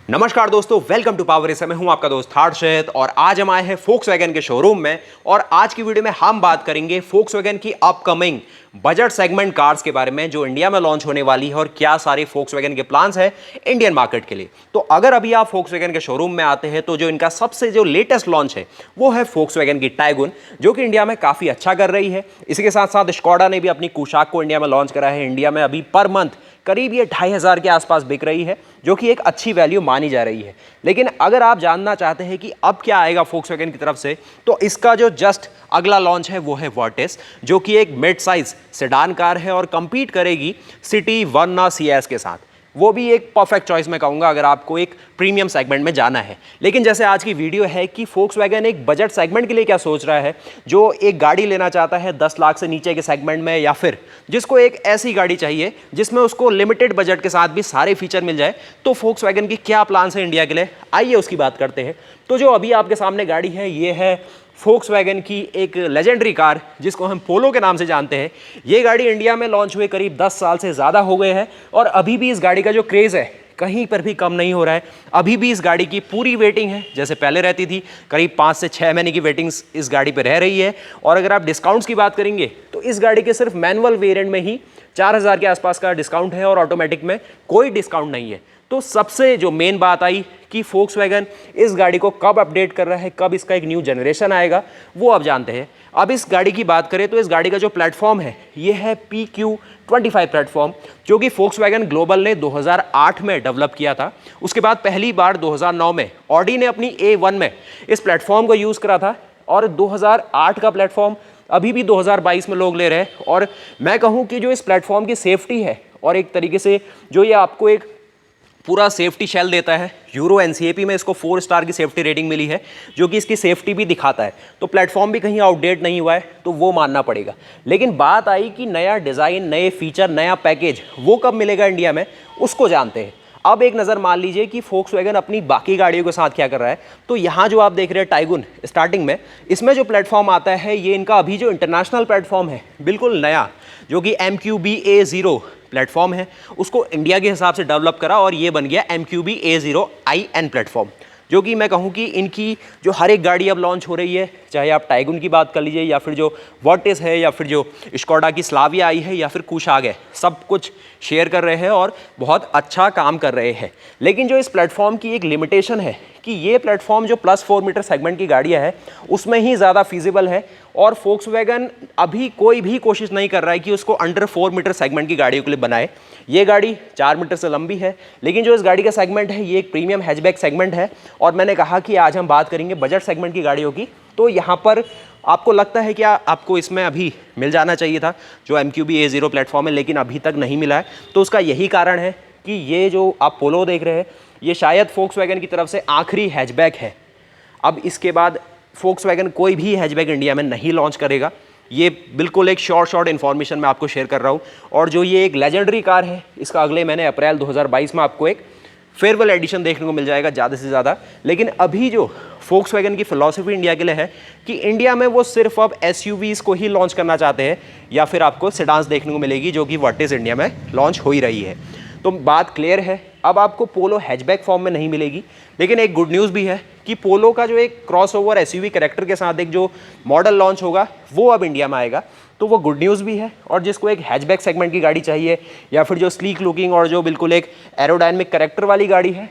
नमस्कार दोस्तों, welcome to power racer. मैं हूं आपका दोस्त हर्षित और आज हम आए हैं फोक्सवैगन के शोरूम में। और आज की वीडियो में हम बात करेंगे फोक्सवैगन की अपकमिंग बजट सेगमेंट कार्स के बारे में जो इंडिया में लॉन्च होने वाली है और क्या सारे फोक्सवैगन के प्लान्स हैं इंडियन मार्केट के लिए। तो अगर अभी आप फोक्सवैगन के शोरूम में आते हैं तो जो इनका सबसे जो लेटेस्ट लॉन्च है वो है फोक्सवैगन की टाइगुन, जो कि इंडिया में काफ़ी अच्छा कर रही है। इसी के साथ साथ स्कोडा ने भी अपनी कुशाक को इंडिया में लॉन्च करा है। इंडिया में अभी पर मंथ करीब ये 2500 के आसपास बिक रही है, जो कि एक अच्छी वैल्यू मानी जा रही है। लेकिन अगर आप जानना चाहते हैं कि अब क्या आएगा फोक्सवैगन की तरफ से, तो इसका जो जस्ट अगला लॉन्च है वो है वर्टिस, जो कि एक मिड साइज सेडान कार है और कंपीट करेगी सिटी वर्ना सीएस के साथ। वो भी एक परफेक्ट चॉइस मैं कहूँगा अगर आपको एक प्रीमियम सेगमेंट में जाना है। लेकिन जैसे आज की वीडियो है कि फोक्सवैगन एक बजट सेगमेंट के लिए क्या सोच रहा है, जो एक गाड़ी लेना चाहता है 10 लाख से नीचे के सेगमेंट में, या फिर जिसको एक ऐसी गाड़ी चाहिए जिसमें उसको लिमिटेड बजट के साथ भी सारे फीचर मिल जाए, तो फोक्सवैगन की क्या प्लान्स है इंडिया के लिए, आइए उसकी बात करते हैं। तो जो अभी आपके सामने गाड़ी है ये है फोक्सवैगन की एक लेजेंडरी कार जिसको हम पोलो के नाम से जानते हैं। ये गाड़ी इंडिया में लॉन्च हुए करीब 10 साल से ज़्यादा हो गए हैं और अभी भी इस गाड़ी का जो क्रेज़ है कहीं पर भी कम नहीं हो रहा है। अभी भी इस गाड़ी की पूरी वेटिंग है जैसे पहले रहती थी, करीब 5 से 6 महीने की वेटिंग इस गाड़ी पर रह रही है। और अगर आप डिस्काउंट्स की बात करेंगे तो इस गाड़ी के सिर्फ मैनुअल वेरिएंट में ही 4000 के आसपास का डिस्काउंट है और ऑटोमेटिक में कोई डिस्काउंट नहीं है। तो सबसे जो मेन बात आई कि फोक्सवैगन इस गाड़ी को कब अपडेट कर रहा है, कब इसका एक न्यू जनरेशन आएगा, वो आप जानते हैं। अब इस गाड़ी की बात करें तो इस गाड़ी का जो प्लेटफॉर्म है ये है PQ25 प्लेटफॉर्म, जो कि फोक्सवैगन ग्लोबल ने 2008 में डेवलप किया था। उसके बाद पहली बार 2009 में ऑडी ने अपनी A1 में इस प्लेटफॉर्म को यूज़ करा था और 2008 का प्लेटफॉर्म अभी भी 2022 में लोग ले रहे हैं। और मैं कहूँ कि जो इस प्लेटफॉर्म की सेफ्टी है और एक तरीके से जो ये आपको एक पूरा सेफ्टी शेल देता है, यूरो NCAP में इसको 4 स्टार की सेफ्टी रेटिंग मिली है, जो कि इसकी सेफ्टी भी दिखाता है। तो प्लेटफॉर्म भी कहीं आउटडेट नहीं हुआ है, तो वो मानना पड़ेगा। लेकिन बात आई कि नया डिज़ाइन, नए फीचर, नया पैकेज वो कब मिलेगा इंडिया में, उसको जानते हैं। अब एक नज़र मान लीजिए कि फोक्सवैगन अपनी बाकी गाड़ियों के साथ क्या कर रहा है। तो यहाँ जो आप देख रहे हैं टाइगुन स्टार्टिंग में, इसमें जो प्लेटफॉर्म आता है ये इनका अभी जो इंटरनेशनल प्लेटफॉर्म है बिल्कुल नया, जो कि MQB A0 प्लेटफॉर्म है, उसको इंडिया के हिसाब से डेवलप करा और ये बन गया MQB A0IN प्लेटफॉर्म, जो कि मैं कहूँ कि इनकी जो हर एक गाड़ी अब लॉन्च हो रही है, चाहे आप टाइगुन की बात कर लीजिए या फिर जो वर्टिस है या फिर जो स्कोडा की स्लाविया आई है या फिर कुशाक है, सब कुछ शेयर कर रहे हैं और बहुत अच्छा काम कर रहे हैं। लेकिन जो इस प्लेटफॉर्म की एक लिमिटेशन है कि ये प्लेटफॉर्म जो +4 मीटर सेगमेंट की गाड़ियाँ है उसमें ही ज़्यादा फीजिबल है और फोक्सवैगन अभी कोई भी कोशिश नहीं कर रहा है कि उसको अंडर 4 मीटर सेगमेंट की गाड़ियों के लिए बनाए। ये गाड़ी 4 मीटर से लंबी है, लेकिन जो इस गाड़ी का सेगमेंट है ये एक प्रीमियम हैचबैक सेगमेंट है। और मैंने कहा कि आज हम बात करेंगे बजट सेगमेंट की गाड़ियों की। तो यहाँ पर आपको लगता है कि आपको इसमें अभी मिल जाना चाहिए था जो MQB A0 प्लेटफॉर्म है, लेकिन अभी तक नहीं मिला है। तो उसका यही कारण है कि ये जो आप पोलो देख रहे हैं ये शायद फोक्सवैगन की तरफ से आखिरी हैचबैक है। अब इसके बाद फोक्सवैगन कोई भी हैचबैक इंडिया में नहीं लॉन्च करेगा। ये बिल्कुल एक शॉर्ट इन्फॉर्मेशन मैं आपको शेयर कर रहा हूँ। और जो ये एक लेजेंडरी कार है, इसका अगले महीने अप्रैल 2022 में आपको एक फेयरवेल एडिशन देखने को मिल जाएगा ज़्यादा से ज़्यादा। लेकिन अभी जो फोक्सवैगन की फ़िलॉसफी इंडिया के लिए है कि इंडिया में वो सिर्फ अब SUVs को ही लॉन्च करना चाहते हैं, या फिर आपको सेडान्स देखने को मिलेगी, जो कि वर्टिस इंडिया में लॉन्च हो ही रही है। तो बात क्लियर है, अब आपको पोलो हैचबैक फॉर्म में नहीं मिलेगी। लेकिन एक गुड न्यूज़ भी है कि पोलो का जो एक क्रॉसओवर SUV कैरेक्टर के साथ एक जो मॉडल लॉन्च होगा वो अब इंडिया में आएगा, तो वो गुड न्यूज़ भी है। और जिसको एक हैचबैक सेगमेंट की गाड़ी चाहिए या फिर जो स्लीक लुकिंग और जो बिल्कुल एक एरोडायनेमिक कैरेक्टर वाली गाड़ी है,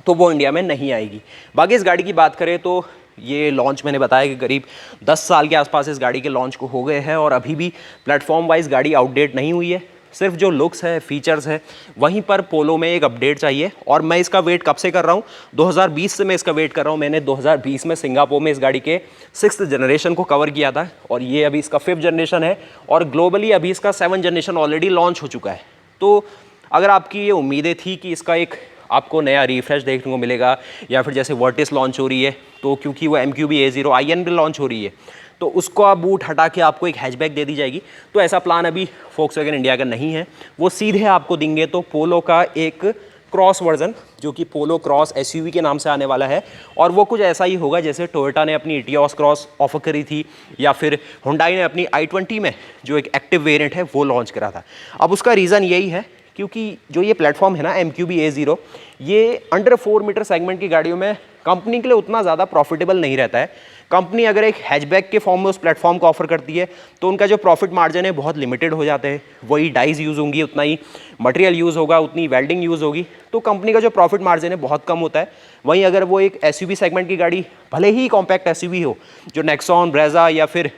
तो वो इंडिया में नहीं आएगी। बाकी इस गाड़ी की बात करें तो ये लॉन्च मैंने बताया कि करीब 10 साल के आसपास इस गाड़ी के लॉन्च को हो गए हैं और अभी भी प्लेटफॉर्म वाइज गाड़ी आउटडेट नहीं हुई है। सिर्फ जो लुक्स है, फीचर्स है, वहीं पर पोलो में एक अपडेट चाहिए। और मैं इसका वेट कब से कर रहा हूँ, 2020 से मैं इसका वेट कर रहा हूँ। मैंने 2020 में सिंगापुर में इस गाड़ी के 6th जनरेशन को कवर किया था और ये अभी इसका 5th जनरेशन है और ग्लोबली अभी इसका 7th जनरेशन ऑलरेडी लॉन्च हो चुका है। तो अगर आपकी ये उम्मीदें थी कि इसका एक आपको नया रिफ्रेश देखने को मिलेगा या फिर जैसे वर्टिस लॉन्च हो रही है, तो क्योंकि वो MQB A0IN भी लॉन्च हो रही है तो उसको आप बूट हटा के आपको एक हैचबैक दे दी जाएगी, तो ऐसा प्लान अभी फोक्सवैगन इंडिया का नहीं है। वो सीधे आपको देंगे तो पोलो का एक क्रॉस वर्जन, जो कि पोलो क्रॉस SUV के नाम से आने वाला है। और वो कुछ ऐसा ही होगा जैसे टोयोटा ने अपनी इटियोस क्रॉस ऑफर करी थी या फिर हुंडई ने अपनी i20 में जो एक एक्टिव वेरिएंट है वो लॉन्च करा था। अब उसका रीज़न यही है क्योंकि जो ये प्लेटफॉर्म है ना MQB-A0, ये अंडर 4 मीटर सेगमेंट की गाड़ियों में कंपनी के लिए उतना ज़्यादा प्रॉफिटेबल नहीं रहता है। कंपनी अगर एक हैचबैक के फॉर्म में उस प्लेटफॉर्म को ऑफर करती है तो उनका जो प्रॉफिट मार्जिन है बहुत लिमिटेड हो जाते हैं। वही डाइज यूज़ होंगी, उतना ही मटेरियल यूज़ होगा, उतनी वेल्डिंग यूज़ होगी, तो कंपनी का जो प्रॉफिट मार्जिन है बहुत कम होता है। वहीं अगर वो एक SUV सेगमेंट की गाड़ी, भले ही कॉम्पैक्ट SUV हो, जो नेक्सॉन, ब्रेजा या फिर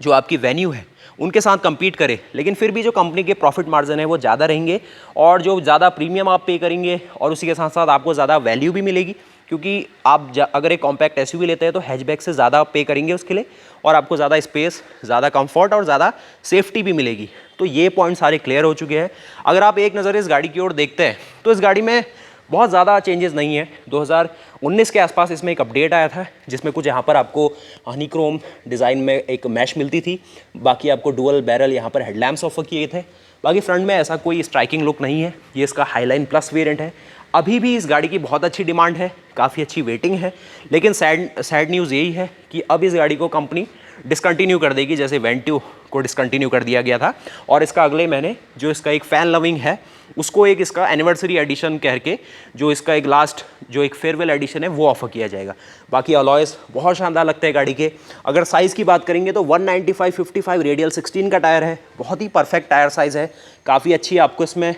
जो आपकी वेन्यू है उनके साथ compete करे, लेकिन फिर भी जो कंपनी के प्रॉफिट मार्जिन है वो ज़्यादा रहेंगे और जो ज़्यादा प्रीमियम आप पे करेंगे और उसी के साथ साथ आपको ज़्यादा वैल्यू भी मिलेगी, क्योंकि आप अगर एक कॉम्पैक्ट SUV लेते हैं तो हैचबैक से ज़्यादा पे करेंगे उसके लिए और आपको ज़्यादा स्पेस, ज़्यादा कंफर्ट और ज़्यादा सेफ्टी भी मिलेगी। तो ये पॉइंट सारे क्लियर हो चुके हैं। अगर आप एक नज़र इस गाड़ी की ओर देखते हैं तो इस गाड़ी में बहुत ज़्यादा चेंजेस नहीं है। 2019 के आसपास इसमें एक अपडेट आया था जिसमें कुछ यहाँ पर आपको हनीक्रोम डिज़ाइन में एक मैश मिलती थी, बाकी आपको डुअल बैरल यहाँ पर हेडलैम्प्स ऑफर किए थे। बाकी फ्रंट में ऐसा कोई स्ट्राइकिंग लुक नहीं है। ये इसका हाईलाइन प्लस वेरिएंट है। अभी भी इस गाड़ी की बहुत अच्छी डिमांड है, काफ़ी अच्छी वेटिंग है, लेकिन सैड न्यूज़ यही है कि अब इस गाड़ी को कंपनी डिसकंटिन्यू कर देगी, जैसे वेंट्यू को डिसकंटिन्यू कर दिया गया था। और इसका अगले महीने जो इसका एक फ़ैन लविंग है उसको एक इसका एनिवर्सरी एडिशन कह के जो इसका एक लास्ट जो एक फेयरवेल एडिशन है वो ऑफर किया जाएगा। बाकी अलॉयस बहुत शानदार लगते हैं गाड़ी के। अगर साइज़ की बात करेंगे तो 195/55 रेडियल 16 का टायर है, बहुत ही परफेक्ट टायर साइज़ है। काफ़ी अच्छी आपको इसमें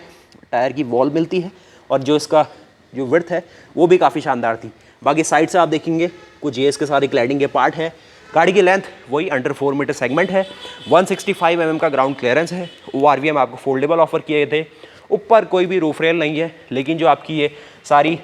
टायर की वॉल मिलती है और जो इसका जो विड्थ है वो भी काफ़ी शानदार थी। बाकी साइड से आप देखेंगे कुछ ये इसके साथ क्लैडिंग के पार्ट है। गाड़ी की लेंथ वही अंडर 4 मीटर सेगमेंट है। 165 mm का ग्राउंड क्लियरेंस है। ORVM आपको फोल्डेबल ऑफर किए थे। ऊपर कोई भी रूफ रेल नहीं है, लेकिन जो आपकी ये सारी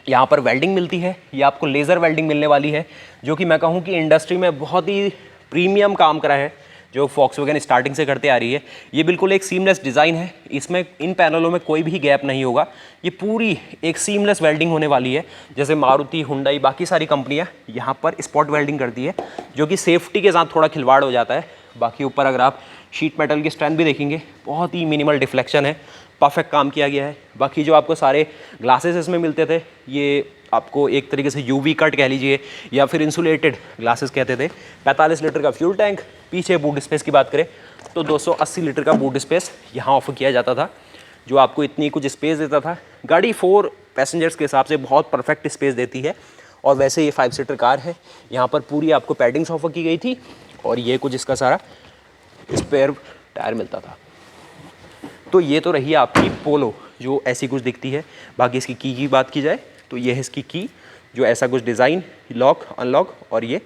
यहाँ पर वेल्डिंग मिलती है ये आपको लेज़र वेल्डिंग मिलने वाली है, जो कि मैं कहूँ कि इंडस्ट्री में बहुत ही प्रीमियम काम करा है जो फॉक्सवैगन स्टार्टिंग से करते आ रही है। ये बिल्कुल एक सीमलेस डिज़ाइन है, इसमें इन पैनलों में कोई भी गैप नहीं होगा। ये पूरी एक सीमलेस वेल्डिंग होने वाली है, जैसे मारुति, हुंडई, बाकी सारी कंपनियां यहाँ पर स्पॉट वेल्डिंग करती है, जो कि सेफ्टी के साथ थोड़ा खिलवाड़ हो जाता है। बाकी ऊपर अगर आप शीट मेटल की स्ट्रेंथ भी देखेंगे बहुत ही मिनिमल डिफ्लेक्शन है, परफेक्ट काम किया गया है। बाकी जो आपको सारे ग्लासेस इसमें मिलते थे ये आपको एक तरीके से UV कट कह लीजिए या फिर इंसुलेटेड ग्लासेस कहते थे। 45 लीटर का फ्यूल टैंक। पीछे बूट स्पेस की बात करें तो 280 लीटर का बूट स्पेस यहाँ ऑफर किया जाता था, जो आपको इतनी कुछ स्पेस देता था। गाड़ी 4 पैसेंजर्स के हिसाब से बहुत परफेक्ट स्पेस देती है और वैसे ये 5 सीटर कार है। यहाँ पर पूरी आपको पैडिंग्स ऑफर की गई थी और ये कुछ इसका सारा स्पेयर टायर मिलता था। तो ये तो रही आपकी पोलो जो ऐसी कुछ दिखती है। बाकी इसकी की बात की जाए तो ये है इसकी की, जो ऐसा कुछ डिज़ाइन, लॉक अनलॉक और ये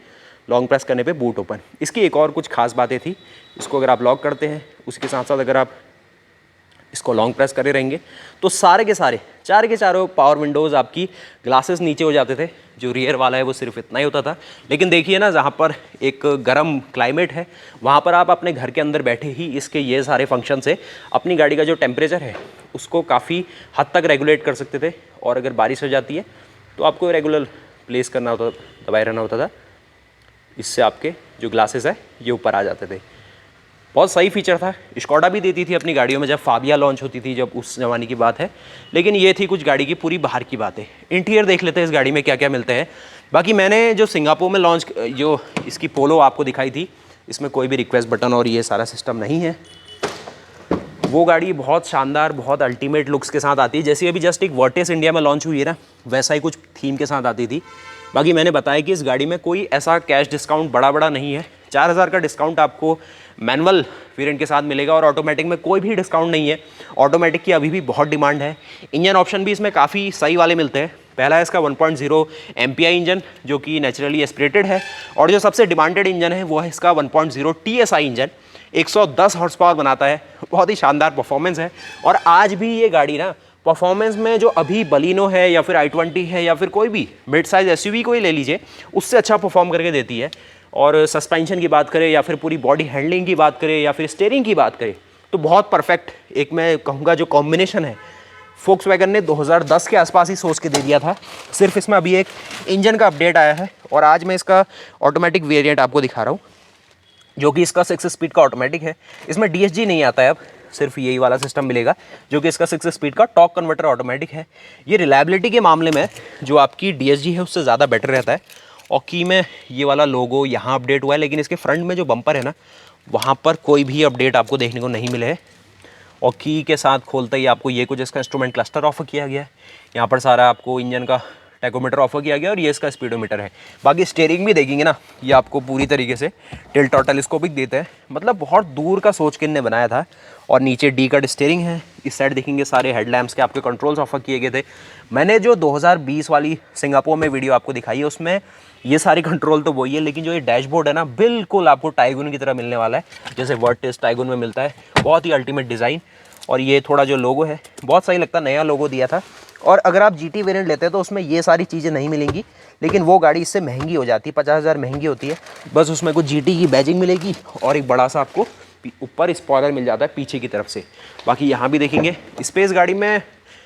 लॉन्ग प्रेस करने पे बूट ओपन। इसकी एक और कुछ खास बातें थी, इसको अगर आप लॉक करते हैं उसके साथ साथ अगर आप इसको लॉन्ग प्रेस करे रहेंगे तो सारे के सारे चार के चारों पावर विंडोज़ आपकी ग्लासेस नीचे हो जाते थे। जो रियर वाला है वो सिर्फ इतना ही होता था। लेकिन देखिए ना, जहाँ पर एक गर्म क्लाइमेट है वहाँ पर आप अपने घर के अंदर बैठे ही इसके ये सारे फंक्शन से अपनी गाड़ी का जो टेम्परेचर है उसको काफ़ी हद तक रेगुलेट कर सकते थे। और अगर बारिश हो जाती है तो आपको रेगुलर प्लेस करना होता, दबाए रहना होता था, इससे आपके जो ग्लासेस है ये ऊपर आ जाते थे। बहुत सही फीचर था। स्कोडा भी देती थी अपनी गाड़ियों में जब फाबिया लॉन्च होती थी, जब उस ज़माने की बात है। लेकिन ये थी कुछ गाड़ी की पूरी बाहर की बातें। इंटीरियर देख लेते हैं इस गाड़ी में क्या क्या मिलते हैं। बाकी मैंने जो सिंगापुर में लॉन्च जो इसकी पोलो आपको दिखाई थी, इसमें कोई भी रिक्वेस्ट बटन और ये सारा सिस्टम नहीं है। वो गाड़ी बहुत शानदार, बहुत अल्टीमेट लुक्स के साथ आती है। जैसे अभी जस्ट एक वर्टिस इंडिया में लॉन्च हुई है ना, वैसा ही कुछ थीम के साथ आती थी। बाकी मैंने बताया कि इस गाड़ी में कोई ऐसा कैश डिस्काउंट बड़ा नहीं है। 4000 का डिस्काउंट आपको मैनुअल वेरिएंट के साथ मिलेगा और ऑटोमेटिक में कोई भी डिस्काउंट नहीं है। ऑटोमेटिक की अभी भी बहुत डिमांड है। इंजन ऑप्शन भी इसमें काफ़ी सही वाले मिलते हैं। पहला है इसका 1.0 MPI इंजन, जो कि नेचुरली एस्पिरेटेड है। और जो सबसे डिमांडेड इंजन है वो है इसका 1.0 TSI इंजन। 110 हॉर्स पावर बनाता है। बहुत ही शानदार परफॉर्मेंस है। और आज भी ये गाड़ी ना परफॉर्मेंस में जो अभी बलिनो है या फिर i20 है या फिर कोई भी मिड साइज SUV को ही ले लीजिए, उससे अच्छा परफॉर्म करके देती है। और सस्पेंशन की बात करें या फिर पूरी बॉडी हैंडलिंग की बात करें या फिर स्टीयरिंग की बात करें तो बहुत परफेक्ट एक मैं कहूँगा जो कॉम्बिनेशन है फोक्सवैगन ने 2010 के आसपास ही सोच के दे दिया था। सिर्फ इसमें अभी एक इंजन का अपडेट आया है और आज मैं इसका ऑटोमेटिक वेरिएंट आपको दिखा रहा हूँ, जो कि इसका 6 स्पीड का ऑटोमेटिक है। इसमें DSG नहीं आता है, अब सिर्फ यही वाला सिस्टम मिलेगा, जो कि इसका 6 स्पीड का टॉर्क कन्वर्टर ऑटोमेटिक है। ये रिलायबिलिटी के मामले में जो आपकी DSG है उससे ज़्यादा बेटर रहता है। और की में ये वाला लोगो यहाँ अपडेट हुआ है, लेकिन इसके फ्रंट में जो बम्पर है ना, वहाँ पर कोई भी अपडेट आपको देखने को नहीं मिले है। और की के साथ खोलते ही आपको ये कुछ इसका इंस्ट्रूमेंट क्लस्टर ऑफर किया गया है। यहाँ पर सारा आपको इंजन का टैकोमीटर ऑफर किया गया और ये इसका स्पीडोमीटर है। बाकी स्टीयरिंग भी देखेंगे ना, ये आपको पूरी तरीके से टिल्ट और टेलीस्कोपिक देते हैं, मतलब बहुत दूर का सोच के इनने बनाया था। और नीचे डी कट स्टीयरिंग है। इस साइड देखेंगे सारे हेडलैम्प्स के आपके कंट्रोल्स ऑफर किए गए थे। मैंने जो 2020 वाली सिंगापुर में वीडियो आपको दिखाई है उसमें ये सारी कंट्रोल तो वही है, लेकिन जो ये डैशबोर्ड है ना बिल्कुल आपको टाइगुन की तरह मिलने वाला है, जैसे वर्टिस टाइगुन में मिलता है। बहुत ही अल्टीमेट डिज़ाइन। और ये थोड़ा जो लोगो है बहुत सही लगता है, नया लोगो दिया था। और अगर आप GT वेरिएंट लेते हैं तो उसमें ये सारी चीज़ें नहीं मिलेंगी, लेकिन वो गाड़ी इससे महंगी हो जाती है, 50,000 महंगी होती है। बस उसमें कुछ GT की बैजिंग मिलेगी और एक बड़ा सा आपको ऊपर स्पॉइलर मिल जाता है पीछे की तरफ से। बाकी यहाँ भी देखेंगे स्पेस गाड़ी में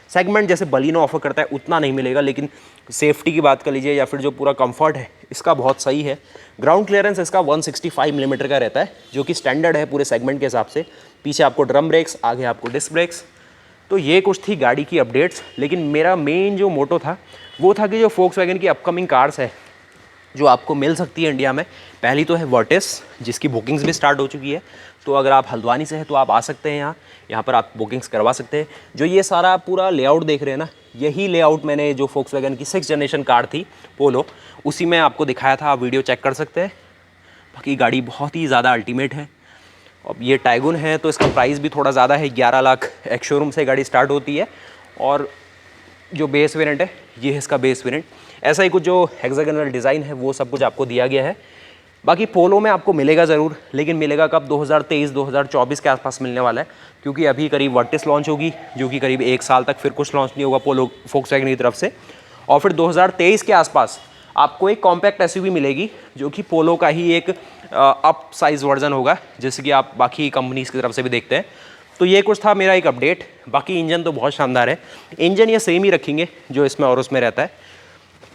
सेगमेंट जैसे बलिनो ऑफर करता है उतना नहीं मिलेगा, लेकिन सेफ्टी की बात कर लीजिए या फिर जो पूरा कंफर्ट है इसका बहुत सही है। ग्राउंड क्लियरेंस इसका 165 मिलीमीटर का रहता है, जो कि स्टैंडर्ड है पूरे सेगमेंट के हिसाब से। पीछे आपको ड्रम ब्रेक्स, आगे आपको डिस्क ब्रेक्स। तो ये कुछ थी गाड़ी की अपडेट्स, लेकिन मेरा मेन जो मोटो था वो था कि जो फोक्सवैगन की अपकमिंग कार्स है जो आपको मिल सकती है इंडिया में, पहली तो है वर्टिस, जिसकी बुकिंग्स भी स्टार्ट हो चुकी है। तो अगर आप हल्द्वानी से हैं तो आप आ सकते हैं यहाँ पर आप बुकिंग्स करवा सकते हैं। जो ये सारा पूरा लेआउट देख रहे हैं ना, यही लेआउट मैंने जो फोक्सवैगन की 6th जनरेशन कार थी पोलो, उसी में आपको दिखाया था, आप वीडियो चेक कर सकते हैं। बाकी गाड़ी बहुत ही ज़्यादा अल्टीमेट है। अब ये टाइगुन है तो इसका प्राइस भी थोड़ा ज़्यादा है, 11 लाख एक्स शोरूम से गाड़ी स्टार्ट होती है। और जो बेस वेरिएंट है ये है इसका बेस वेरिएंट। ऐसा ही कुछ जो हेक्सागोनल डिज़ाइन है वो सब कुछ आपको दिया गया है। बाकी पोलो में आपको मिलेगा ज़रूर, लेकिन मिलेगा कब, 2023-2024 के आसपास मिलने वाला है, क्योंकि अभी करीब वर्टिस लॉन्च होगी जो कि करीब 1 साल तक फिर कुछ लॉन्च नहीं होगा पोलो फोक्सवैगन की तरफ से। और फिर 2023 के आसपास आपको एक कॉम्पैक्ट एसयूवी मिलेगी जो कि पोलो का ही एक अप साइज वर्जन होगा, जैसे कि आप बाकी कंपनीज़ की तरफ से भी देखते हैं। तो ये कुछ था मेरा एक अपडेट। बाकी इंजन तो बहुत शानदार है, इंजन ये सेम ही रखेंगे जो इसमें और उसमें रहता है।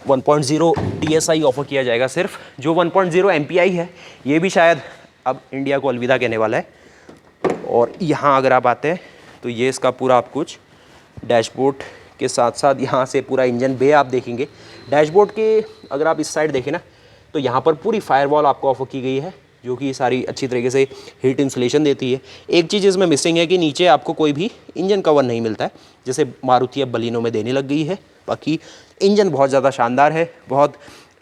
1.0 TSI ऑफर किया जाएगा सिर्फ। जो 1.0 MPI है ये भी शायद अब इंडिया को अलविदा कहने वाला है। और यहाँ अगर आप आते हैं तो ये इसका पूरा आप कुछ डैशबोर्ड के साथ साथ यहाँ से पूरा इंजन बे आप देखेंगे। डैशबोर्ड के अगर आप इस साइड देखें ना तो यहाँ पर पूरी फायरवॉल आपको ऑफर की गई है, जो कि सारी अच्छी तरीके से हीट इंसुलेशन देती है। एक चीज़ इसमें मिसिंग है कि नीचे आपको कोई भी इंजन कवर नहीं मिलता है, जैसे मारुति अब बलिनो में देने लग गई है। बाकी इंजन बहुत ज़्यादा शानदार है, बहुत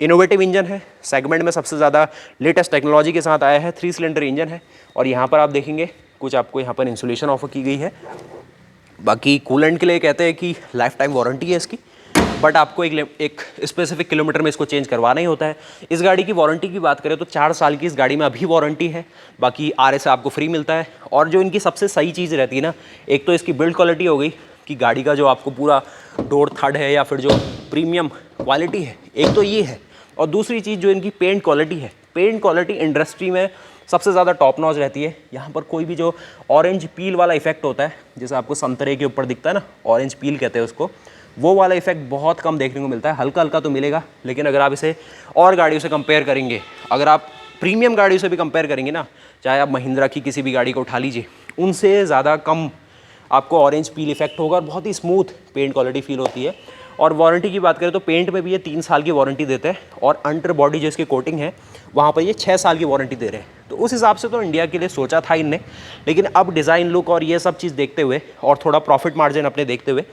इनोवेटिव इंजन है, सेगमेंट में सबसे ज़्यादा लेटेस्ट टेक्नोलॉजी के साथ आया है। 3 सिलेंडर इंजन है। और यहाँ पर आप देखेंगे कुछ आपको यहाँ पर इंसुलेशन ऑफर की गई है। बाकी कूलेंट के लिए कहते हैं कि लाइफ टाइम वारंटी है इसकी, बट आपको एक स्पेसिफिक किलोमीटर में इसको चेंज करवाना ही होता है। इस गाड़ी की वारंटी की बात करें तो 4 साल की इस गाड़ी में अभी वारंटी है। बाकी RS आपको फ्री मिलता है। और जो इनकी सबसे सही चीज़ रहती है ना, एक तो इसकी बिल्ड क्वालिटी हो गई कि गाड़ी का जो आपको पूरा डोर थर्ड है या फिर जो प्रीमियम क्वालिटी है, एक तो ये है। और दूसरी चीज़ जो इनकी पेंट क्वालिटी है, पेंट क्वालिटी इंडस्ट्री में सबसे ज़्यादा टॉप नॉच रहती है। यहाँ पर कोई भी जो ऑरेंज पील वाला इफेक्ट होता है, जैसे आपको संतरे के ऊपर दिखता है ना, ऑरेंज पील कहते हैं उसको, वो वाला इफेक्ट बहुत कम देखने को मिलता है। हल्का हल्का तो मिलेगा, लेकिन अगर आप इसे और गाड़ियों से कंपेयर करेंगे, अगर आप प्रीमियम गाड़ियों से भी कंपेयर करेंगे ना, चाहे आप महिंद्रा की किसी भी गाड़ी को उठा लीजिए, उनसे ज़्यादा कम आपको ऑरेंज पील इफेक्ट होगा और बहुत ही स्मूथ पेंट क्वालिटी फील होती है। और वारंटी की बात करें तो पेंट में भी ये 3 साल की वारंटी देते हैं। और अंडर बॉडी जो इसकी कोटिंग है वहाँ पर ये 6 साल की वारंटी दे रहे हैं। तो उस हिसाब से तो इंडिया के लिए सोचा था इनने, लेकिन अब डिज़ाइन लुक और ये सब चीज़ देखते हुए और थोड़ा प्रॉफिट मार्जिन अपने देखते हुए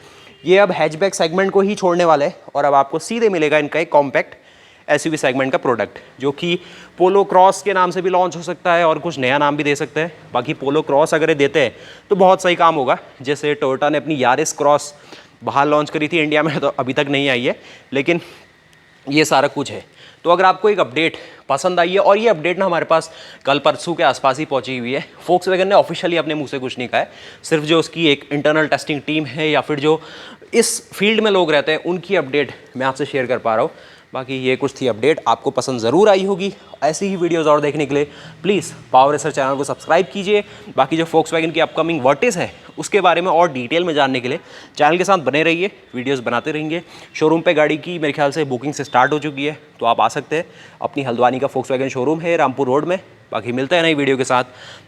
ये अब हैचबैक सेगमेंट को ही छोड़ने वाला है। और अब आपको सीधे मिलेगा इनका एक कॉम्पैक्ट SUV सेगमेंट का प्रोडक्ट, जो कि पोलो क्रॉस के नाम से भी लॉन्च हो सकता है और कुछ नया नाम भी दे सकते हैं। बाकी पोलो क्रॉस अगर ये देते हैं तो बहुत सही काम होगा। जैसे टोयोटा ने अपनी यारिस क्रॉस बाहर लॉन्च करी थी, इंडिया में तो अभी तक नहीं आई है, लेकिन ये सारा कुछ है। तो अगर आपको एक अपडेट पसंद आई है, और ये अपडेट ना हमारे पास कल परसों के आसपास ही पहुंची हुई है, फोक्सवैगन ने ऑफिशियली अपने मुंह से कुछ नहीं कहा है, सिर्फ जो उसकी एक इंटरनल टेस्टिंग टीम है या फिर जो इस फील्ड में लोग रहते हैं उनकी अपडेट मैं आपसे शेयर कर पा रहा हूँ। बाकी ये कुछ थी अपडेट, आपको पसंद ज़रूर आई होगी। ऐसी ही वीडियोज़ और देखने के लिए प्लीज़ पावर रेसर चैनल को सब्सक्राइब कीजिए। बाकी जो फोक्सवैगन की अपकमिंग वर्टिस है उसके बारे में और डिटेल में जानने के लिए चैनल के साथ बने रहिए, वीडियोस बनाते रहेंगे। शोरूम पे गाड़ी की मेरे ख्याल से बुकिंग से स्टार्ट हो चुकी है, तो आप आ सकते हैं। अपनी हल्द्वानी का फोक्सवैगन शोरूम है रामपुर रोड में। बाकी मिलते हैं नई वीडियो के साथ,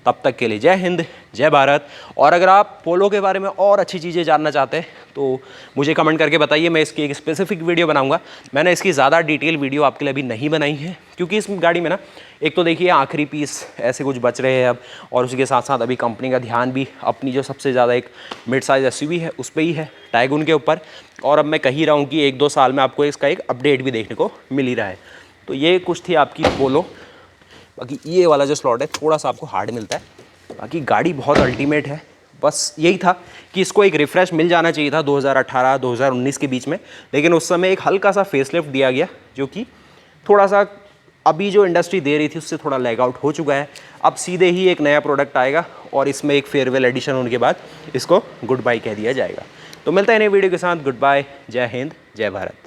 तब तक के लिए जय हिंद, जय भारत। और अगर आप पोलो के बारे में और अच्छी चीज़ें जानना चाहते हैं तो मुझे कमेंट करके बताइए, मैं इसकी एक स्पेसिफिक वीडियो बनाऊंगा। मैंने इसकी ज़्यादा डिटेल वीडियो आपके लिए अभी नहीं बनाई है, क्योंकि इस गाड़ी में ना एक तो देखिए आखिरी पीस ऐसे कुछ बच रहे हैं अब, और उसके साथ साथ अभी कंपनी का ध्यान भी अपनी जो सबसे ज़्यादा एक मिड साइज़ SUV है उस पर ही है, टाइगून के ऊपर। और अब मैं कह ही रहा हूँ कि 1-2 साल में आपको इसका एक अपडेट भी देखने को मिल ही रहा है। तो ये कुछ थी आपकी पोलो। बाकी ये वाला जो स्लॉट है थोड़ा सा आपको हार्ड मिलता है, बाकी गाड़ी बहुत अल्टीमेट है। बस यही था कि इसको एक रिफ़्रेश मिल जाना चाहिए था 2018-2019 के बीच में, लेकिन उस समय एक हल्का सा फेसलिफ्ट दिया गया, जो कि थोड़ा सा अभी जो इंडस्ट्री दे रही थी उससे थोड़ा लैग आउट हो चुका है। अब सीधे ही एक नया प्रोडक्ट आएगा और इसमें एक फेयरवेल एडिशन होने के बाद इसको गुड बाय कह दिया जाएगा। तो मिलता है नई वीडियो के साथ, गुड बाय, जय हिंद, जय भारत।